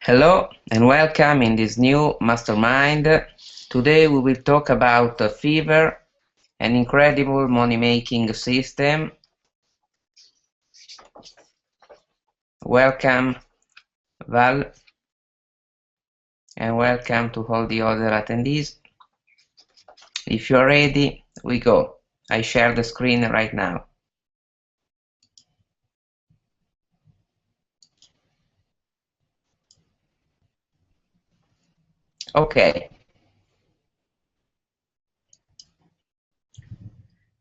Hello and welcome in this new mastermind. Today we will talk about Fiverr, an incredible money-making system. Welcome Val, and welcome to all the other attendees. If you are ready, we go. I share the screen right now. Okay.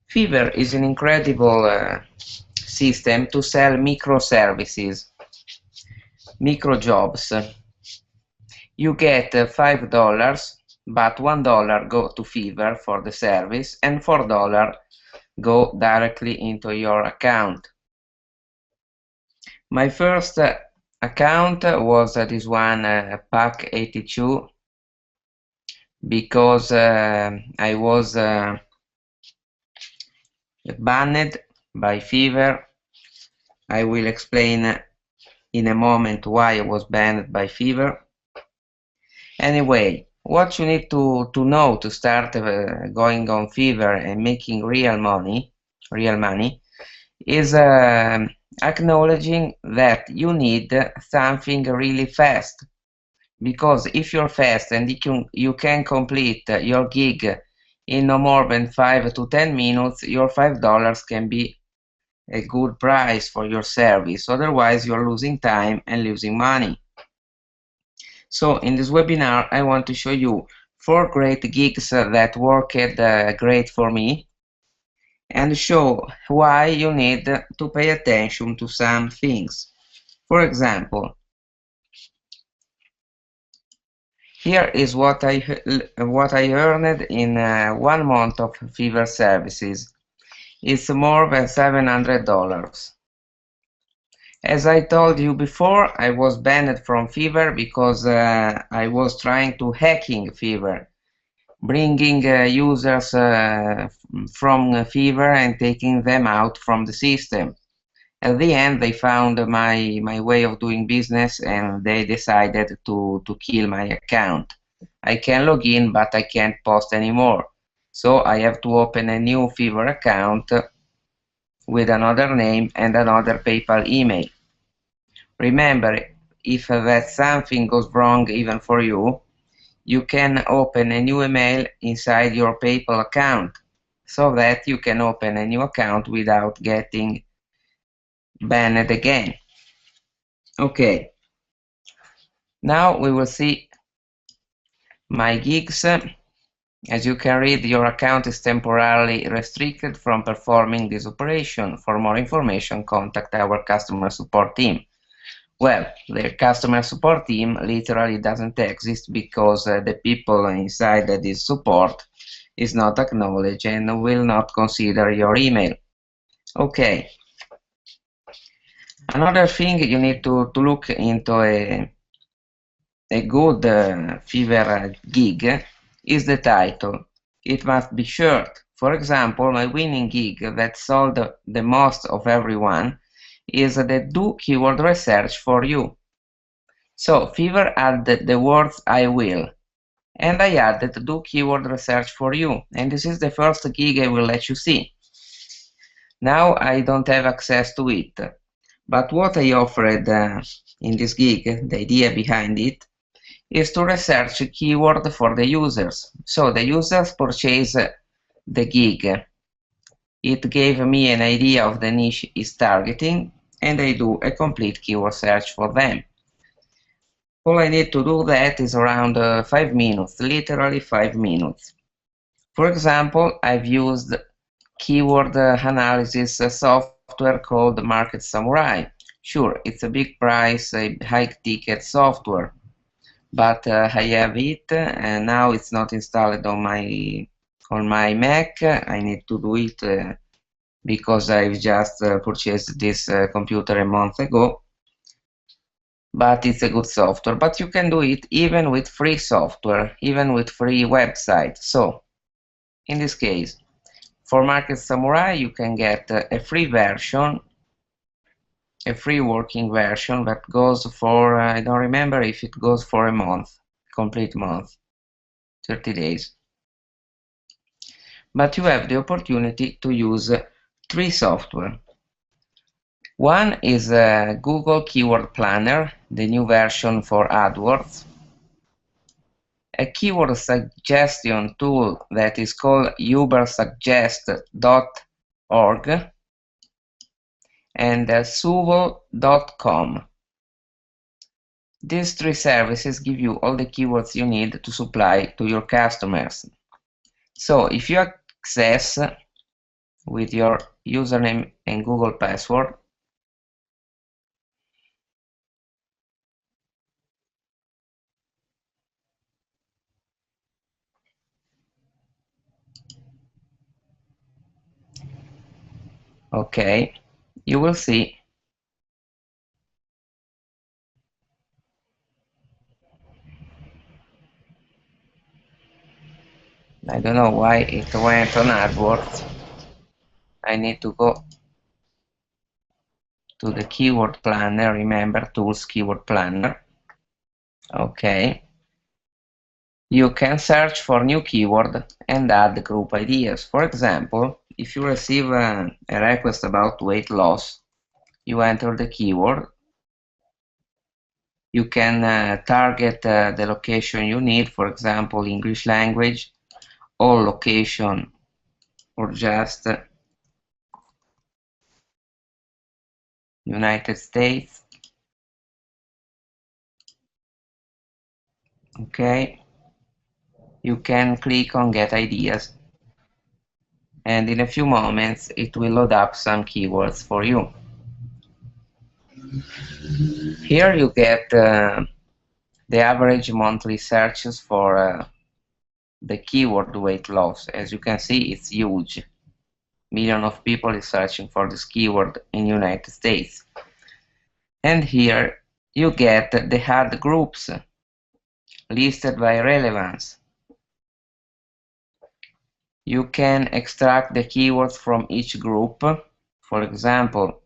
Fiverr is an incredible system to sell microservices, micro jobs. You get $5, but $1 go to Fiverr for the service and $4 go directly into your account. My first account was this one, Pack 82, because I was banned by Fiverr. I will explain in a moment why I was banned by Fiverr. Anyway, what you need to know to start going on Fiverr and making real money is acknowledging that you need something really fast. Because if you're fast and you can complete your gig in no more than 5 to 10 minutes, your $5 can be a good price for your service. Otherwise, you're losing time and losing money. So in this webinar, I want to show you 4 great gigs that worked great for me, and show why you need to pay attention to some things. For example, here is what I earned in 1 month of Fiverr services. It's more than $700. As I told you before, I was banned from Fiverr because I was trying to hacking Fiverr, bringing users from Fiverr and taking them out from the system. At the end, they found my way of doing business and they decided to kill my account. I can log in, but I can't post anymore. So I have to open a new Fiverr account with another name and another PayPal email. Remember, if that something goes wrong even for you, you can open a new email inside your PayPal account so that you can open a new account without getting banned again. Okay, now we will see my gigs. As you can read, your account is temporarily restricted from performing this operation. For more information, contact our customer support team. Well, the customer support team literally doesn't exist because the people inside this support is not acknowledged and will not consider your email. Okay. Another thing you need to look into a good Fiverr gig is the title. It must be short. For example, my winning gig that sold the most of everyone is the do keyword research for you. So Fiverr added the words I will, and I added do keyword research for you, and this is the first gig I will let you see. Now I don't have access to it, but what I offered in this gig, the idea behind it, is to research a keyword for the users. So the users purchase the gig. It gave me an idea of the niche it's targeting, and I do a complete keyword search for them. All I need to do that is around 5 minutes, literally 5 minutes. For example, I've used keyword analysis software called Market Samurai. Sure, it's a big price, a high-ticket software, but I have it, and now it's not installed on my Mac. I need to do it because I've just purchased this computer a month ago. But it's a good software. But you can do it even with free software, even with free websites. So, in this case, for Market Samurai, you can get a free version a free working version that goes for, I don't remember if it goes for a month, complete month, 30 days. But you have the opportunity to use three software. One is Google Keyword Planner, the new version for AdWords. A keyword suggestion tool that is called ubersuggest.org, and suvo.com. These three services give you all the keywords you need to supply to your customers. So if you access with your username and Google password, okay, you will see I don't know why it went on AdWords. I need to go to the keyword planner, remember, tools keyword planner. Okay. You can search for new keyword and add group ideas. For example, if you receive a request about weight loss, you enter the keyword. You can target the location you need, for example, English language, all location, or just United States. Okay. You can click on Get Ideas, and in a few moments it will load up some keywords for you. Here you get the average monthly searches for the keyword weight loss. As you can see, it's huge. Millions of people is searching for this keyword in United States. And here you get the hard groups listed by relevance. You can extract the keywords from each group. For example,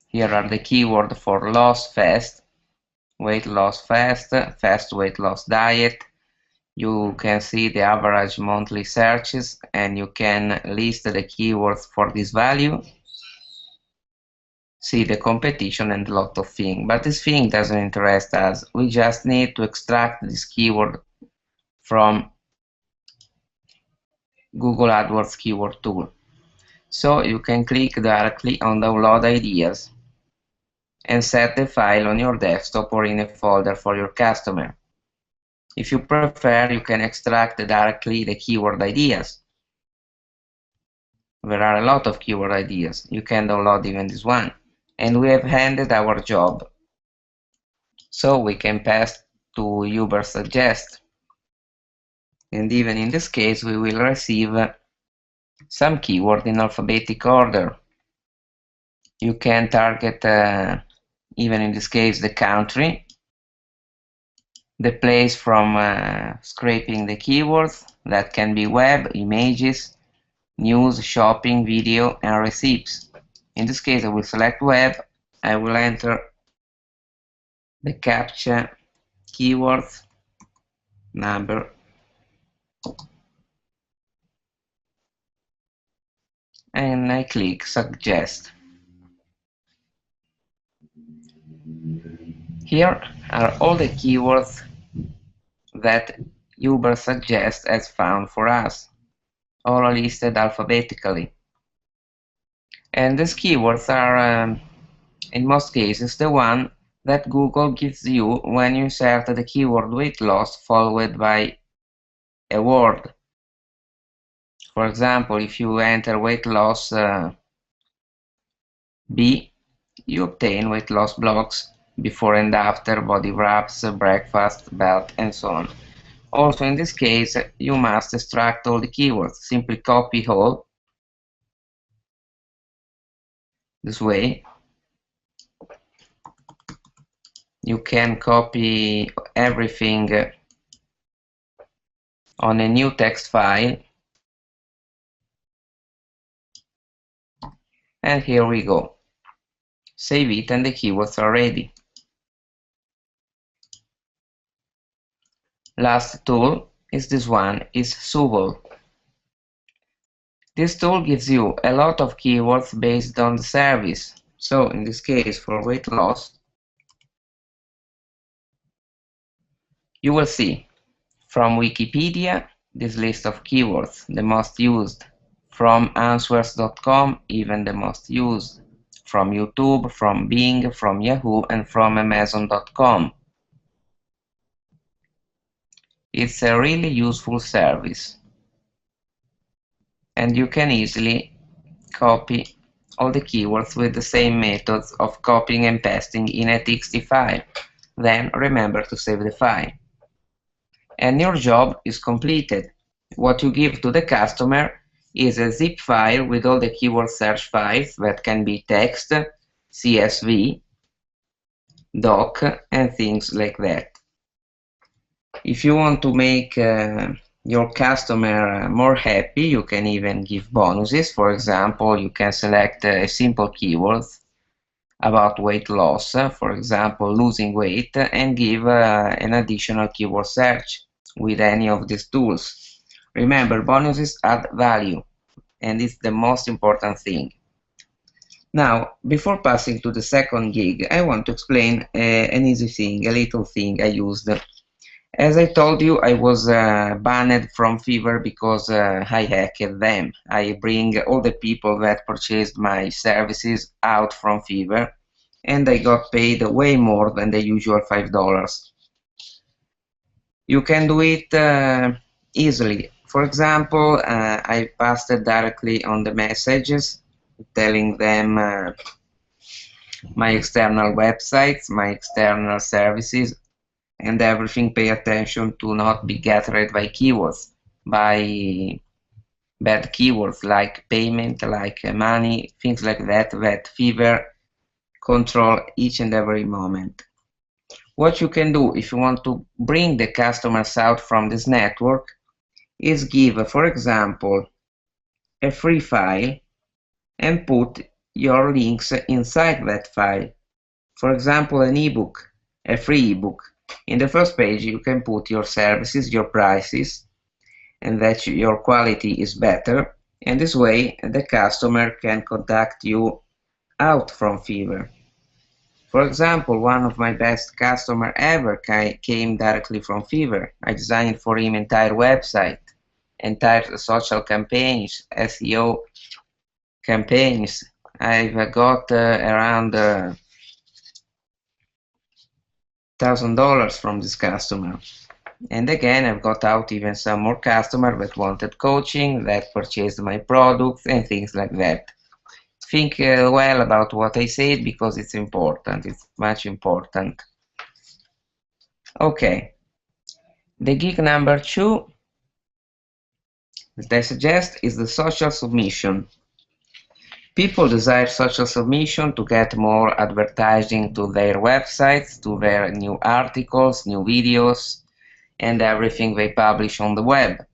here are the keywords for loss fast, weight loss fast, fast weight loss diet. You can see the average monthly searches, and you can list the keywords for this value, see the competition, and a lot of things. But this thing doesn't interest us. We just need to extract this keyword from Google AdWords keyword tool. So you can click directly on download ideas and set the file on your desktop or in a folder for your customer. If you prefer, you can extract directly the keyword ideas. There are a lot of keyword ideas. You can download even this one. And we have ended our job. So we can pass to Ubersuggest. And even in this case, we will receive some keyword in alphabetic order. You can target, even in this case, the country, the place from scraping the keywords. That can be web, images, news, shopping, video, and receipts. In this case, I will select web. I will enter the CAPTCHA keywords number and I click suggest. Here are all the keywords that Ubersuggest has found for us, all listed alphabetically. And these keywords are, in most cases, the one that Google gives you when you insert the keyword weight loss followed by a word. For example, if you enter weight loss B, you obtain weight loss blogs, before and after, body wraps, breakfast, belt, and so on. Also, in this case, you must extract all the keywords. Simply copy all, this way. You can copy everything on a new text file And here we go. Save it and the keywords are ready. Last tool is this one, is Subble. This tool gives you a lot of keywords based on the service. So in this case, for weight loss, you will see from Wikipedia this list of keywords, the most used, from answers.com, even the most used, from YouTube, from Bing, from Yahoo, and from Amazon.com. It's a really useful service, and you can easily copy all the keywords with the same methods of copying and pasting in a TXT file. Then remember to save the file. And your job is completed. What you give to the customer is a zip file with all the keyword search files that can be text, CSV, doc, and things like that. If you want to make your customer more happy, you can even give bonuses. For example, you can select a simple keyword about weight loss, for example, losing weight, and give an additional keyword search with any of these tools. Remember, bonuses add value, and it's the most important thing. Now, before passing to the second gig, I want to explain an easy thing, a little thing I used. As I told you, I was banned from Fiverr because I hacked them. I bring all the people that purchased my services out from Fiverr, and I got paid way more than the usual $5. You can do it easily. For example, I posted directly on the messages telling them my external websites, my external services, and everything. Pay attention to not be gathered by keywords, by bad keywords like payment, like money, things like that, that Fiverr control each and every moment. What you can do if you want to bring the customers out from this network is give, for example, a free file and put your links inside that file. For example, an ebook, a free ebook. In the first page, you can put your services, your prices, and that your quality is better. And this way, the customer can contact you out from Fiverr. For example, one of my best customer ever came directly from Fiverr. I designed for him entire website, entire social campaigns, SEO campaigns. I've got around $1,000 from this customer. And again, I've got out even some more customers that wanted coaching, that purchased my products and things like that. Think well about what I said because it's important, it's much important. Okay, the gig number 2 that I suggest is the social submission. People desire social submission to get more advertising to their websites, to their new articles, new videos, and everything they publish on the web.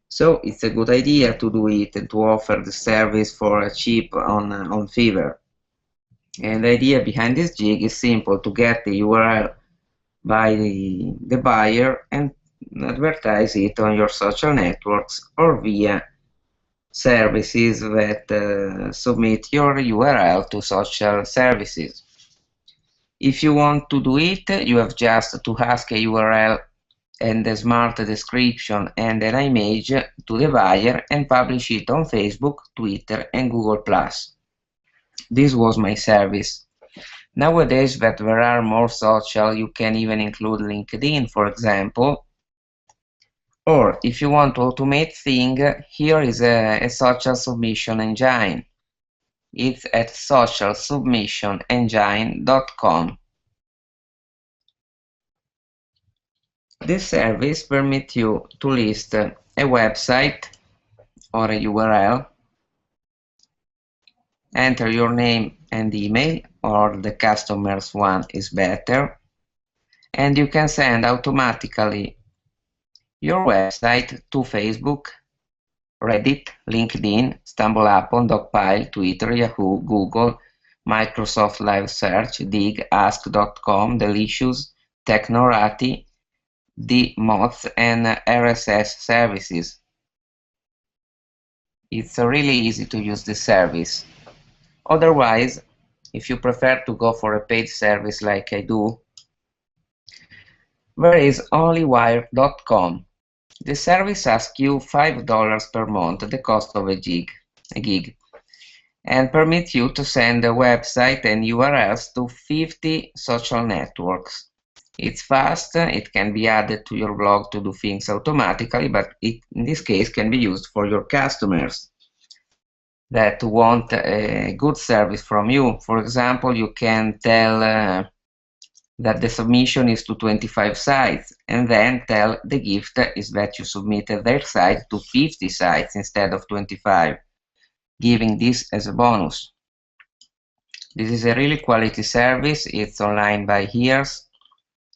So it's a good idea to do it and to offer the service for cheap on Fiverr. And the idea behind this gig is simple: to get the URL by the buyer and advertise it on your social networks or via services that submit your URL to social services. If you want to do it, you have just to ask a URL and a smart description and an image to the buyer and publish it on Facebook, Twitter, and Google+. This was my service. Nowadays that there are more social, you can even include LinkedIn, for example. Or if you want to automate things, here is a social submission engine. It's at socialsubmissionengine.com. This service permits you to list a website or a URL, enter your name and email, or the customer's one is better, and you can send automatically your website to Facebook, Reddit, LinkedIn, StumbleUpon, Dogpile, Twitter, Yahoo, Google, Microsoft Live Search, Dig, Ask.com, Delicious, Technorati, DMoth, and RSS services. It's really easy to use this service. Otherwise, if you prefer to go for a paid service like I do, there is onlywire.com. The service asks you $5 per month, the cost of a gig, and permits you to send a website and URLs to 50 social networks. It's fast, it can be added to your blog to do things automatically, but it, in this case, can be used for your customers that want a good service from you. For example, you can tell that the submission is to 25 sites, and then tell the gift is that you submitted their site to 50 sites instead of 25, giving this as a bonus. This is a really quality service, it's online by years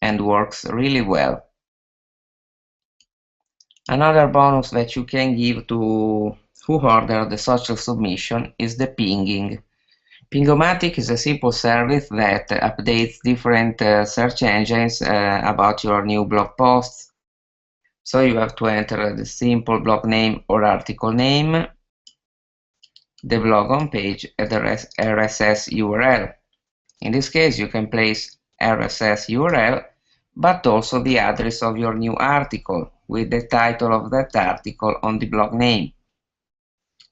and works really well. Another bonus that you can give to who order the social submission is the pinging. Pingomatic is a simple service that updates different search engines about your new blog posts. So you have to enter the simple blog name or article name, the blog homepage, and the RSS URL. In this case, you can place RSS URL, but also the address of your new article with the title of that article on the blog name.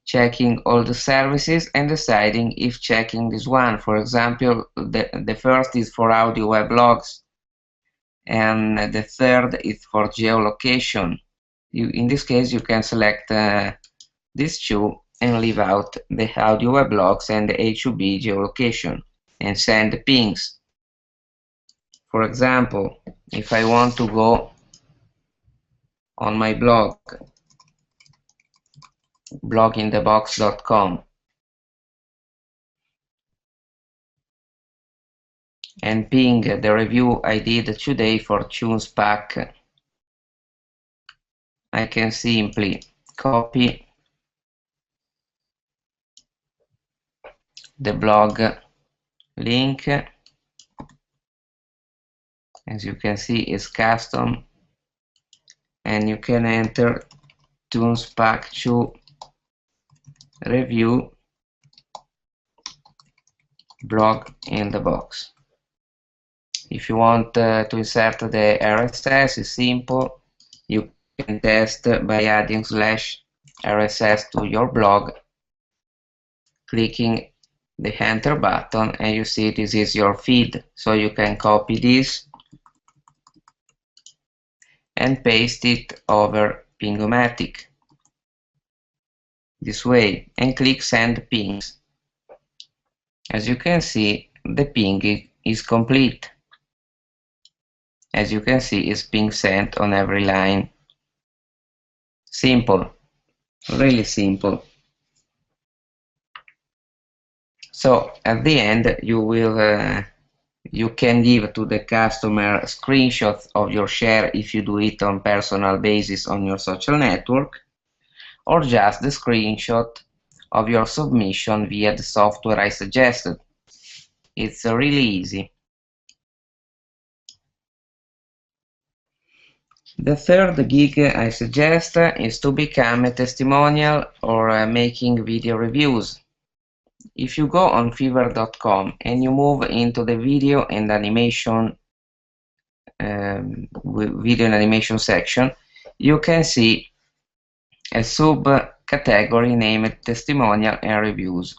Checking all the services and deciding if checking this one. For example, the first is for audio weblogs, and the third is for geolocation. In this case, you can select these two and leave out the audio weblogs and the HUB geolocation and send pings. For example, if I want to go on my blog, bloginthebox.com, and ping the review I did today for Tunes Pack, I can simply copy the blog link. As you can see, it's custom, and you can enter Tunes Pack 2 review blog in the box. If you want to insert the RSS, it's simple. You can test by adding /RSS to your blog, clicking the enter button, and you see this is your feed. So you can copy this and paste it over Pingomatic this way and click send pings. As you can see, the ping is complete. As you can see, it's ping sent on every line. Simple, really simple. So at the end, you can give to the customer screenshots of your share if you do it on personal basis on your social network, or just the screenshot of your submission via the software I suggested. It's really easy. The third gig I suggest is to become a testimonial or making video reviews. If you go on Fiverr.com and you move into the video and animation section, you can see a subcategory named testimonial and reviews.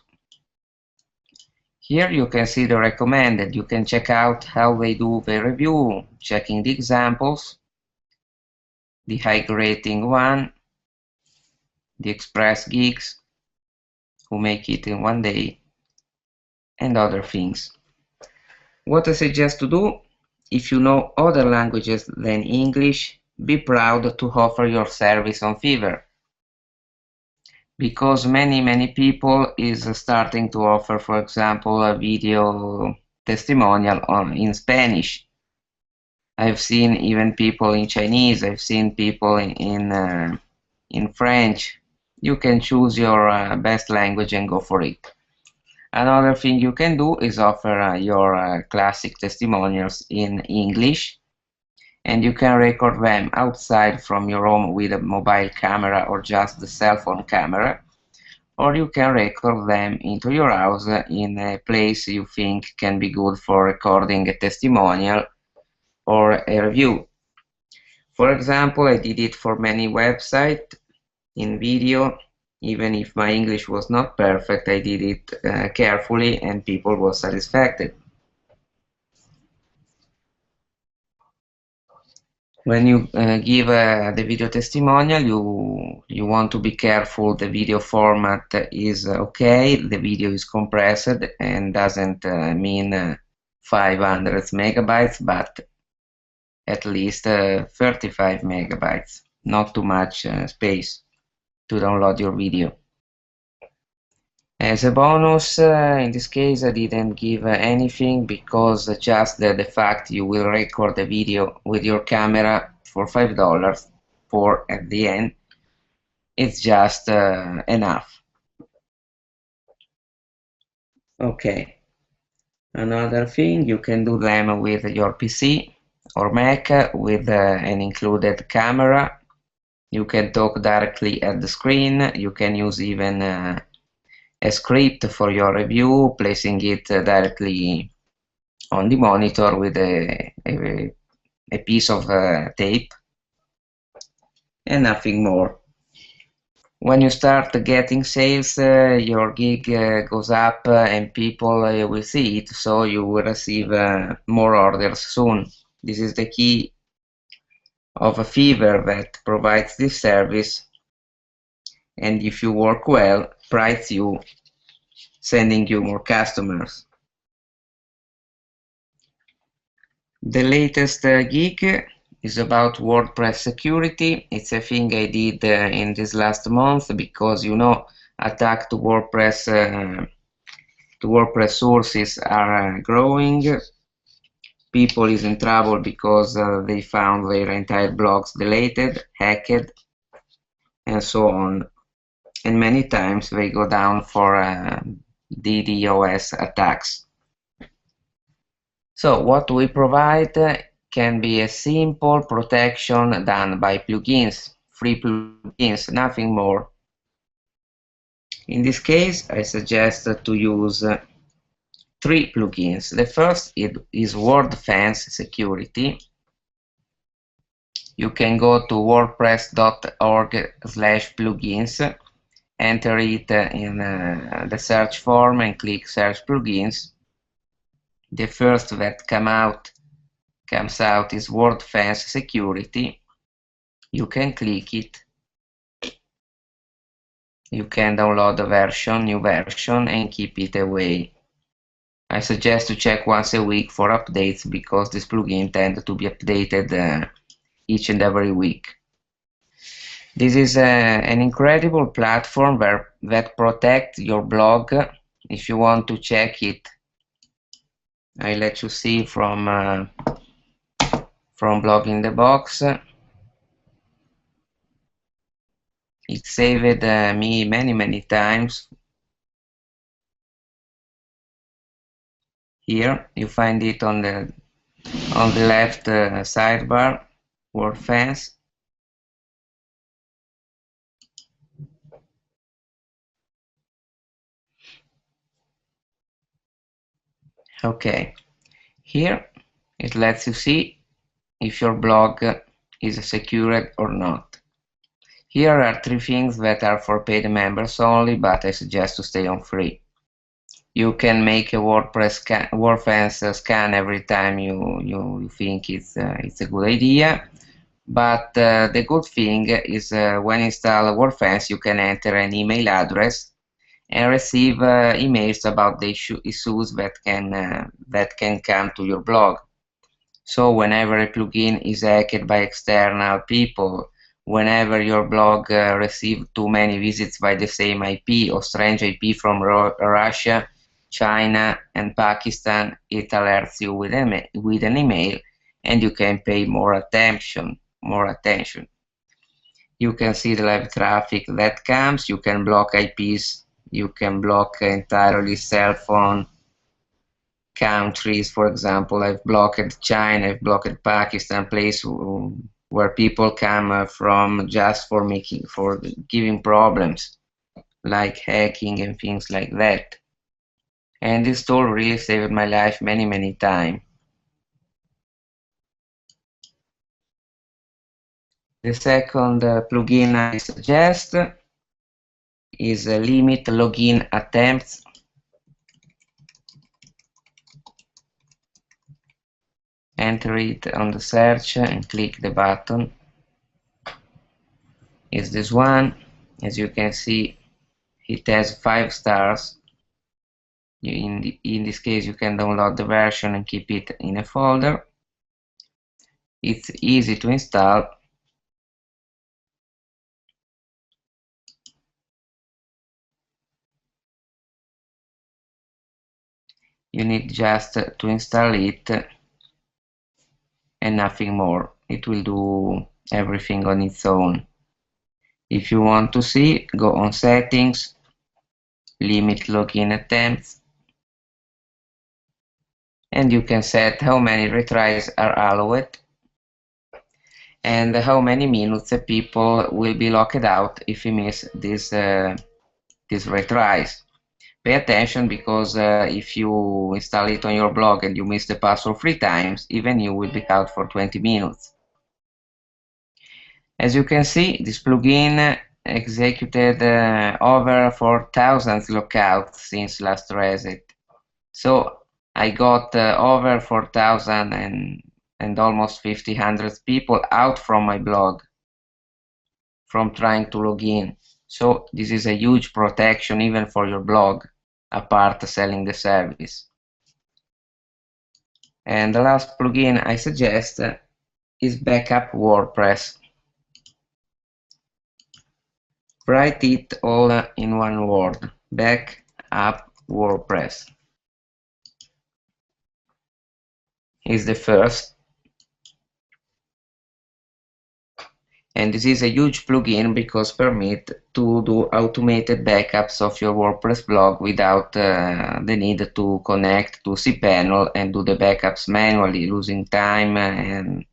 Here you can see the recommended. You can check out how they do the review, checking the examples, the high rating one, the express gigs, who make it in one day, and other things. What I suggest to do, if you know other languages than English, be proud to offer your service on Fiverr, because many people is starting to offer, for example, a video testimonial in Spanish. I've seen even people in Chinese, I've seen people in French, You can choose your best language and go for it. Another thing you can do is offer your classic testimonials in English, and you can record them outside from your home with a mobile camera or just the cell phone camera, or you can record them into your house in a place you think can be good for recording a testimonial or a review. For example, I did it for many websites in video. Even if my English was not perfect, I did it carefully and people were satisfied. When you give the video testimonial, you want to be careful the video format is okay, the video is compressed and doesn't mean 500 megabytes, but at least 35 megabytes, not too much space to download your video. As a bonus, in this case I didn't give anything because just the fact you will record the video with your camera for $5 for at the end, it's just enough. Okay, another thing, you can do them with your PC or Mac with an included camera. You can talk directly at the screen. You can use even a script for your review, placing it directly on the monitor with a piece of tape and nothing more. When you start getting sales, your gig goes up and people will see it, so you will receive more orders soon. This is the key of a Fiverr that provides this service, and if you work well, price you, sending you more customers. The latest gig is about WordPress security. It's a thing I did in this last month because, you know, attack to WordPress sources are growing. People is in trouble because they found their entire blogs deleted, hacked, and so on. And many times they go down for DDoS attacks. So what we provide can be a simple protection done by plugins, free plugins, nothing more. In this case, I suggest to use 3 plugins. The first is WordFence Security. You can go to wordpress.org/plugins, enter it in the search form and click Search Plugins. The first that comes out is WordFence Security. You can click it. You can download the new version, and keep it away. I suggest to check once a week for updates because this plugin tends to be updated each and every week. This is an incredible platform that protects your blog. If you want to check it, I let you see from Blog in the Box. It saved me many times. Here you find it on the left sidebar, WordFence. Okay, here it lets you see if your blog is secured or not. Here are 3 things that are for paid members only, but I suggest to stay on free. You can make a WordFence scan every time you think it's a good idea. But the good thing is when you install WordFence, you can enter an email address and receive emails about the issues that can come to your blog. So whenever a plugin is hacked by external people, whenever your blog receives too many visits by the same IP or strange IP from Russia, China, and Pakistan, it alerts you with an email, and you can pay more attention. You can see the live traffic that comes. You can block IPs. You can block entirely cell phone countries. For example, I've blocked China, I've blocked Pakistan, place where people come from just for giving problems, like hacking and things like that. And this tool really saved my life many times. The second plugin I suggest is limit login attempts. Enter it on the search and click the button. Is this one. As you can see, it has 5 stars. In this case, you can download the version and keep it in a folder. It's easy to install. You need just to install it and nothing more. It will do everything on its own. If you want to see, go on settings, limit login attempts, and you can set how many retries are allowed and how many minutes people will be locked out if you miss these retries. Pay attention, because if you install it on your blog and you miss the password 3 times, even you will be out for 20 minutes. As you can see, this plugin executed over 4,000 lockouts since last reset. So I got over 4,000 and almost 1,500 people out from my blog from trying to log in. So this is a huge protection even for your blog, apart selling the service. And the last plugin I suggest is Backup WordPress. Write it all in one word: Backup WordPress. Is the first. And this is a huge plugin because permit to do automated backups of your WordPress blog without the need to connect to cPanel and do the backups manually, losing time and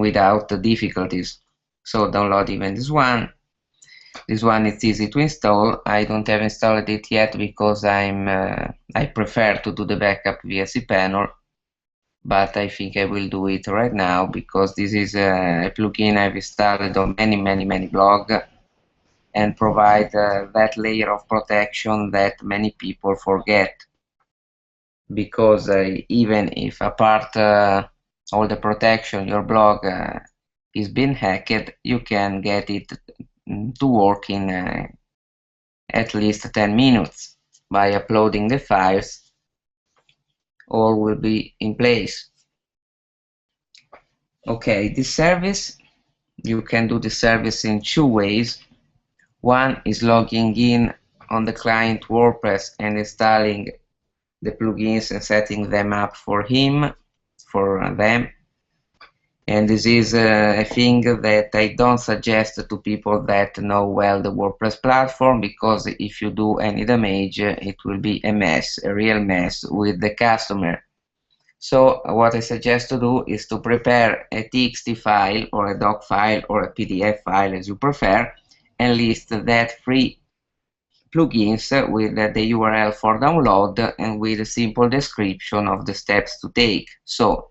without difficulties. So download even this one. This one is easy to install. I don't have installed it yet because I prefer to do the backup via cPanel. But I think I will do it right now because this is a plugin I've installed on many blogs and provide that layer of protection that many people forget. Because even if apart all the protection, your blog is being hacked, you can get it to work in at least 10 minutes by uploading the files. All will be in place. Okay, this service, you can do the service in 2 ways. One is logging in on the client WordPress and installing the plugins and setting them up for them. And this is a thing that I don't suggest to people that know well the WordPress platform, because if you do any damage, it will be a mess, a real mess with the customer. So what I suggest to do is to prepare a TXT file or a doc file or a PDF file, as you prefer, and list that 3 plugins with the URL for download and with a simple description of the steps to take. So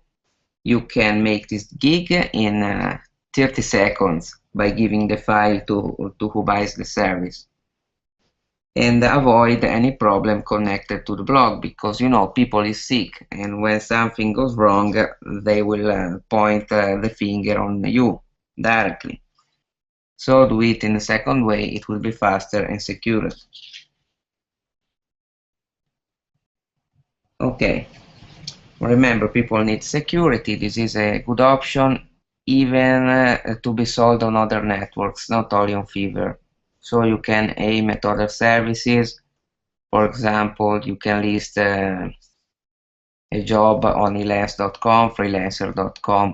you can make this gig in 30 seconds by giving the file to who buys the service, and avoid any problem connected to the blog, because you know people is sick, and when something goes wrong they will point the finger on you directly. So do it in the second way, it will be faster and secure. Okay, remember, people need security. This is a good option even to be sold on other networks, not only on Fiverr. So you can aim at other services. For example, you can list a job on elance.com, freelancer.com,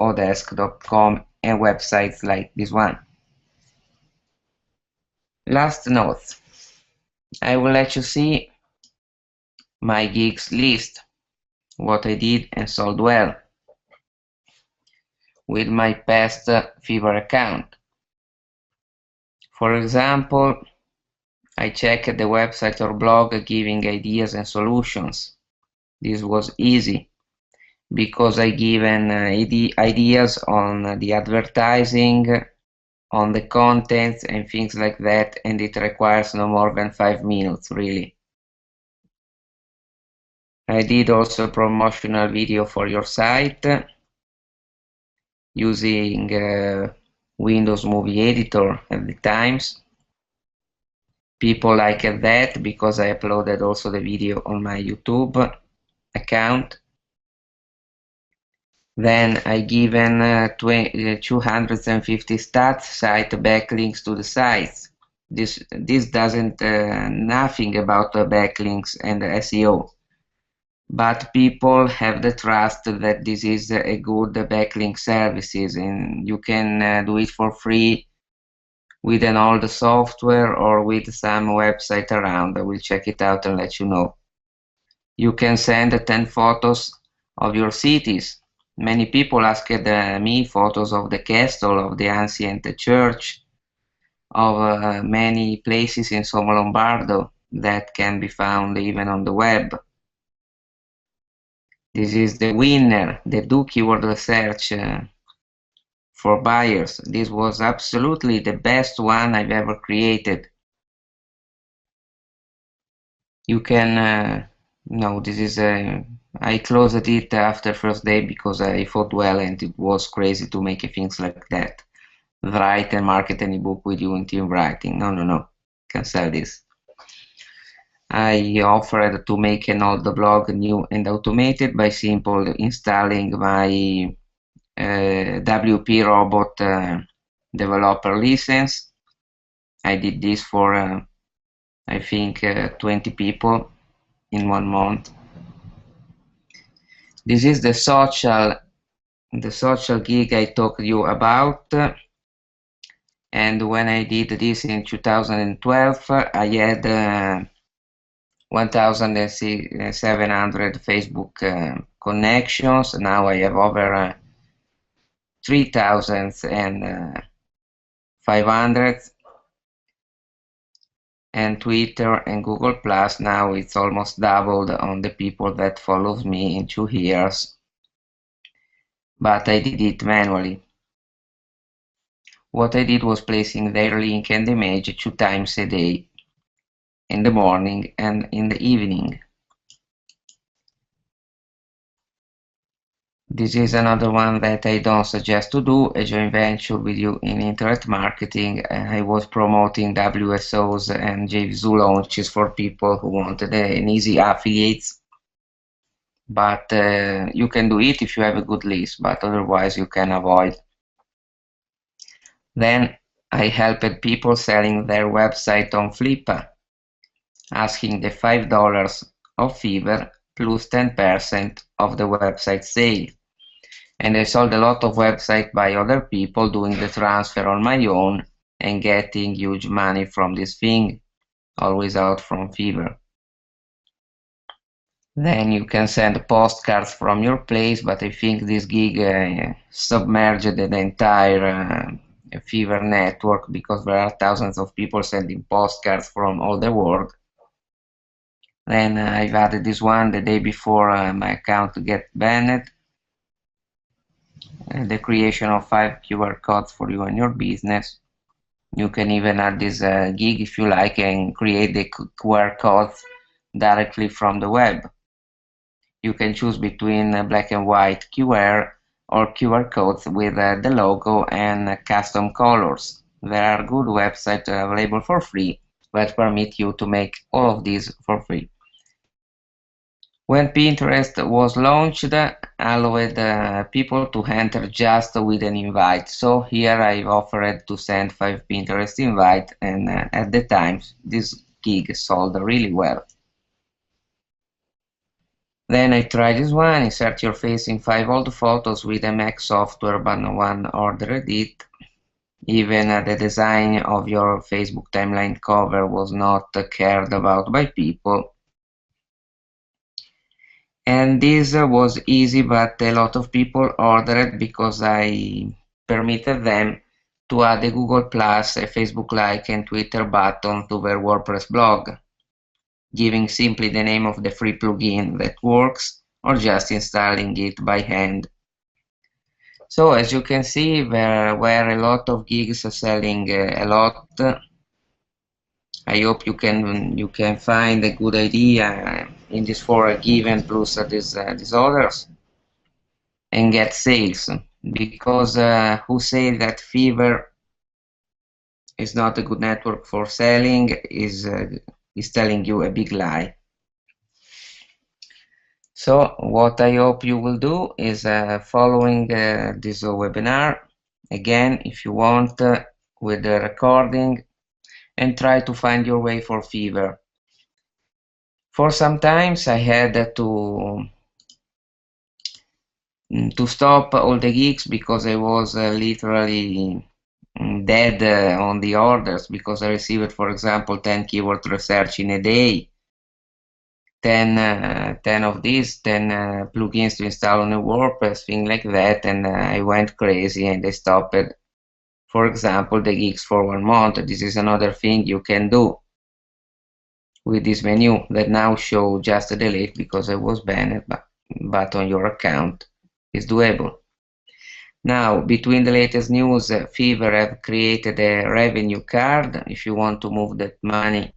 odesk.com, and websites like this one. Last note, I will let you see my gigs list, what I did and sold well with my past Fiverr account. For example, I checked the website or blog giving ideas and solutions. This was easy because I given ideas on the advertising, on the content and things like that, and it requires no more than 5 minutes really. I did also a promotional video for your site using Windows Movie Editor at the times. People liked that because I uploaded also the video on my YouTube account. Then I given 250 stats site backlinks to the sites. This doesn't nothing about backlinks and SEO, but people have the trust that this is a good backlink services, and you can do it for free with an old software or with some website around. I will check it out and let you know. You can send 10 photos of your cities. Many people asked me photos of the castle, of the ancient church, of many places in Somo Lombardo that can be found even on the web. This is the winner, the Do keyword search for buyers. This was absolutely the best one I've ever created. You can, no, this is I closed it after first day because I thought, well, and it was crazy to make things like that. Write and market any book with you in team writing. No, cancel this. I offered to make an old blog new and automated by simply installing my WP Robot developer license. I did this for I think 20 people in 1 month. This is the social gig I talked you about, and when I did this in 2012 I had 1,700 Facebook connections. Now I have over 3,500, and Twitter and Google Plus now it's almost doubled on the people that follows me in 2 years, but I did it manually. What I did was placing their link and image 2 times a day, in the morning and in the evening. This is another one that I don't suggest to do, a joint venture with you in internet marketing. I was promoting WSOs and JVZoo launches for people who wanted an easy affiliates. But you can do it if you have a good list, but otherwise you can avoid. Then I helped people selling their website on Flippa, asking the $5 of Fiverr plus 10% of the website sale. And I sold a lot of websites by other people, doing the transfer on my own and getting huge money from this thing, always out from Fiverr. Then you can send postcards from your place, but I think this gig submerged the entire Fiverr network because there are thousands of people sending postcards from all the world. Then I've added this one the day before my account get banned. The creation of 5 QR codes for you and your business. You can even add this gig if you like and create the QR codes directly from the web. You can choose between black and white QR or QR codes with the logo and custom colors. There are good websites available for free that permit you to make all of these for free. When Pinterest was launched, allowed people to enter just with an invite. So here I've offered to send 5 Pinterest invites, and at the time this gig sold really well. Then I tried this one, insert your face in 5 old photos with a Mac software, but no one ordered it. Even the design of your Facebook timeline cover was not cared about by people. And this was easy, but a lot of people ordered because I permitted them to add a Google Plus, a Facebook like, and Twitter button to their WordPress blog, giving simply the name of the free plugin that works, or just installing it by hand. So as you can see, there were a lot of gigs selling a lot. I hope you can find a good idea in this for a given plus these others and get sales, because who say that Fiverr is not a good network for selling is telling you a big lie. So what I hope you will do is following this webinar again if you want, with the recording, and try to find your way for Fiverr. For some times I had to stop all the gigs because I was literally dead on the orders, because I received, for example, 10 keyword research in a day, 10 of these, 10 plugins to install on a WordPress, thing like that, and I went crazy and I stopped, for example, the gigs for 1 month. This is another thing you can do with this menu that now show just a delete because I was banned, but on your account is doable. Now, between the latest news, Fiverr have created a revenue card. If you want to move that money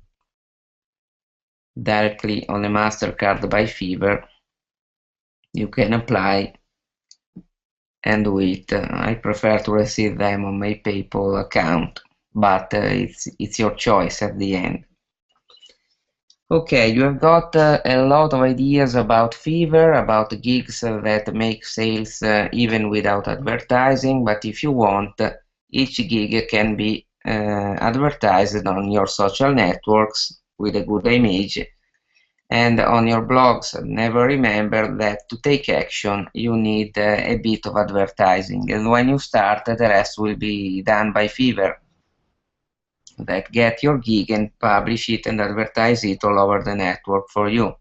directly on a MasterCard by Fiverr, you can apply and do it. I prefer to receive them on my PayPal account, but it's your choice at the end. Okay, you have got a lot of ideas about Fiverr, about gigs that make sales even without advertising, but if you want, each gig can be advertised on your social networks with a good image and on your blogs. Never remember that to take action you need a bit of advertising, and when you start the rest will be done by Fiverr, that get your gig and publish it and advertise it all over the network for you.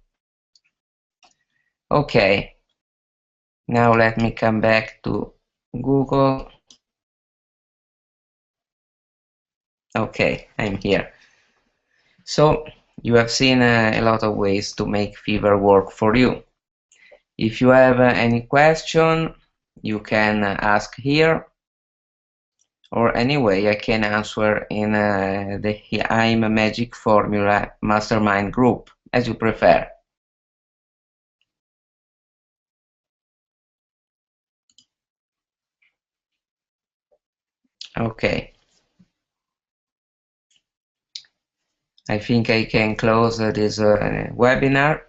Okay, now let me come back to Google. Okay, I'm here. So you have seen a lot of ways to make Fiverr work for you. If you have any question, you can ask here, or anyway I can answer in the I'm a Magic Formula Mastermind group, as you prefer. Okay, I think I can close this webinar.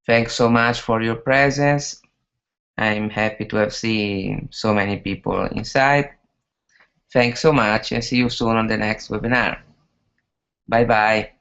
Thanks so much for your presence. I'm happy to have seen so many people inside. Thanks so much and see you soon on the next webinar. Bye bye.